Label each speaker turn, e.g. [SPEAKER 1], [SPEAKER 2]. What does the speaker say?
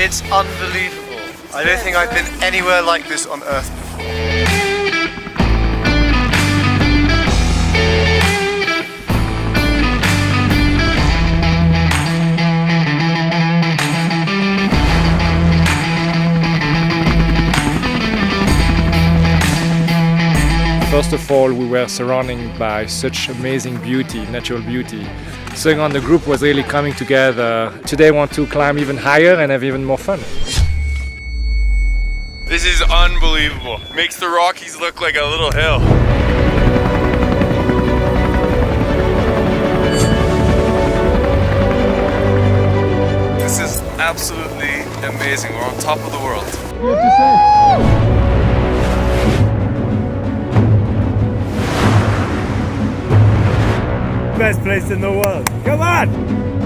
[SPEAKER 1] It's unbelievable. I don't think I've been anywhere like this on Earth before.
[SPEAKER 2] First of all, we were surrounded by such amazing beauty, natural beauty. Second, the group was really coming together. Today I want to climb even higher and have even more fun.
[SPEAKER 3] This is unbelievable. Makes the Rockies look like a little hill. This is absolutely amazing. We're on top of the world.
[SPEAKER 4] Best place in the world. Come on!